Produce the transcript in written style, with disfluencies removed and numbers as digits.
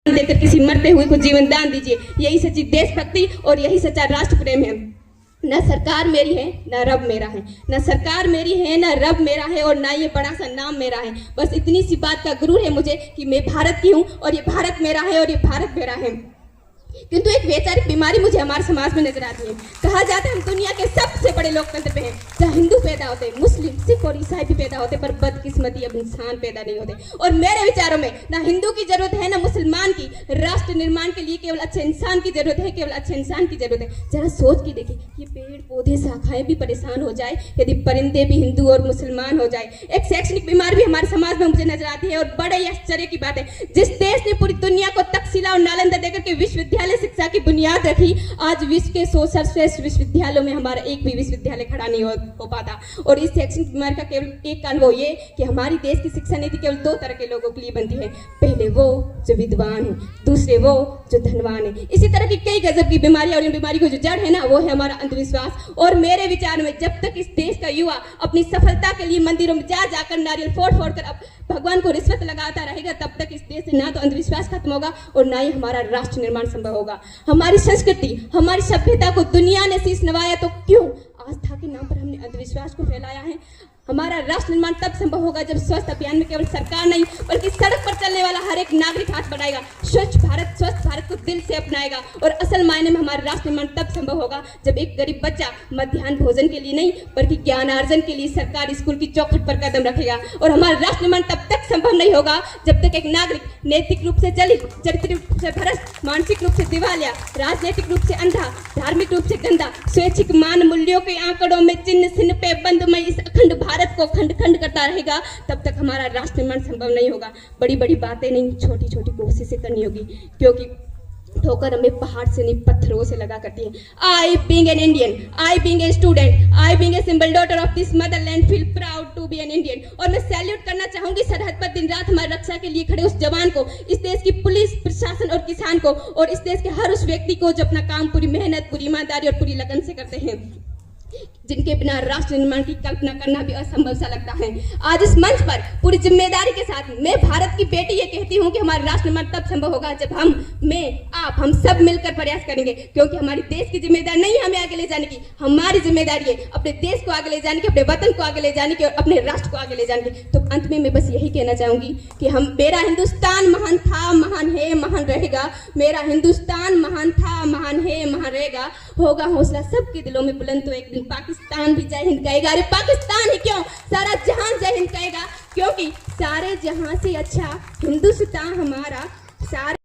देकर किसी मरते हुए को जीवन दान दीजिए। यही सच्ची देशभक्ति और यही सच्चा राष्ट्र प्रेम है। न सरकार मेरी है न रब मेरा है, न सरकार मेरी है न रब मेरा है, और ना ये बड़ा सा नाम मेरा है। बस इतनी सी बात का गुरूर है मुझे कि मैं भारत की हूँ और ये भारत मेरा है और ये भारत मेरा है। किंतु एक वैचारिक बीमारी मुझे हमारे समाज में नजर आती है। कहा जाता है हम दुनिया के सबसे बड़े लोकतंत्र पे हैं, जहाँ हिंदू पैदा होते, मुस्लिम, सिख और ईसाई भी पैदा होते, पर बदकिस्मती अब इंसान पैदा नहीं होते। और मेरे विचारों में ना हिंदू की जरूरत है ना मुसलमान की। राष्ट्र निर्माण के लिए केवल अच्छे इंसान की जरूरत है, केवल अच्छे इंसान की जरूरत है। जरा सोच के देखिए, ये पेड़ पौधे शाखाएं भी परेशान हो जाए यदि परिंदे भी हिंदू और मुसलमान हो जाए। एक शैक्षणिक बीमारी भी हमारे समाज में मुझे नजर आती है, और बड़े ही आश्चर्य की बात है, जिस देश ने पूरी दुनिया को तक्षशिला और नालंदा देकर के विश्वविद्यालय शिक्षा की बुनियाद रखी, आज विश्व के 100 सर्वश्रेष्ठ विश्वविद्यालयों में हमारा एक भी विश्वविद्यालय खड़ा नहीं हो पाता। और इस शैक्षणिक बीमारी का केवल एक कारण वो ये कि हमारी देश की शिक्षा नीति केवल 2 तरह के लोगों के लिए बनती है। पहले वो जो विद्वान है, दूसरे वो जो धनवान है। इसी तरह की कई गजब की बीमारियां, और इन बीमारी को जो जड़ है ना, वो है हमारा अंधविश्वास। और मेरे विचार में जब तक इस देश का युवा अपनी सफलता के लिए मंदिरों में जा जाकर नारियल फोड़ फोड़ कर भगवान को रिश्वत लगाता रहेगा, तब तक इस देश से ना तो अंधविश्वास खत्म होगा और ना ही हमारा राष्ट्र निर्माण संभव होगा। हमारी संस्कृति, हमारी सभ्यता को दुनिया ने शीश नवाया, तो क्यों आस्था के नाम पर हमने अंधविश्वास को फैलाया है? हमारा राष्ट्र निर्माण तब संभव होगा जब स्वच्छ अभियान में केवल सरकार नहीं बल्कि सड़क पर चलने वाला हर एक नागरिक हाथ बढ़ाएगा, स्वच्छ भारत को दिल से अपनाएगा। और असल मायने में हमारा राष्ट्र निर्माण तब संभव होगा जब एक गरीब बच्चा मध्याह्न भोजन के लिए नहीं बल्कि ज्ञानार्जन के लिए सरकारी स्कूल की चौखट पर कदम रखेगा। और हमारा राष्ट्र निर्माण तब तक संभव नहीं होगा जब तक एक नागरिक नैतिक रूप से चलित, चरित्र रूप से भ्रष्ट, मानसिक रूप से दिवालिया, राजनीतिक रूप से अंधा, धार्मिक रूप से गंदा, स्वैच्छिक मान मूल्यों के आंकड़ों में चिन्ह चिन्ह पे बंदमय इस अखंड भारत को खंड खंड करता रहेगा, तब तक हमारा राष्ट्र निर्माण संभव नहीं होगा। बड़ी बड़ी बातें नहीं, छोटी छोटी कोशिशें करनी होगी, क्योंकि ठोकर हमें पहाड़ से नहीं पत्थरों से लगा करती है। I being an Indian, I being a student, I being a simple daughter of this motherland feel proud to be an Indian। और मैं सैल्यूट करना चाहूंगी सरहद पर दिन रात हमारी रक्षा के लिए खड़े उस जवान को, इस देश की पुलिस प्रशासन और किसान को, और इस देश के हर उस व्यक्ति को जो अपना काम पूरी मेहनत, पूरी ईमानदारी और पूरी लगन से करते हैं, जिनके बिना राष्ट्र निर्माण की कल्पना करना भी असंभव सा लगता है। आज इस मंच पर पूरी जिम्मेदारी के साथ मैं भारत की बेटी ये कहती हूँ कि हमारा राष्ट्र निर्माण तब संभव होगा जब हम सब मिलकर प्रयास करेंगे, क्योंकि हमारी देश की जिम्मेदारी नहीं है हमें आगे ले जाने की, हमारी जिम्मेदारी है अपने देश को आगे ले जाने की, अपने वतन को आगे ले जाने की और अपने राष्ट्र को आगे ले जाने की। तो अंत में मैं बस यही कहना चाहूंगी कि मेरा हिंदुस्तान महान था, महान है, महान रहेगा। मेरा हिंदुस्तान महान था, महान है, महान रहेगा। होगा हौसला सबके दिलों में बुलंद तो एक दिन पाकिस्तान भी जय हिंद कहेगा। अरे पाकिस्तान ही क्यों, सारा जहां जय हिंद कहेगा, क्योंकि सारे जहां से अच्छा हिंदुस्तान हमारा। सारे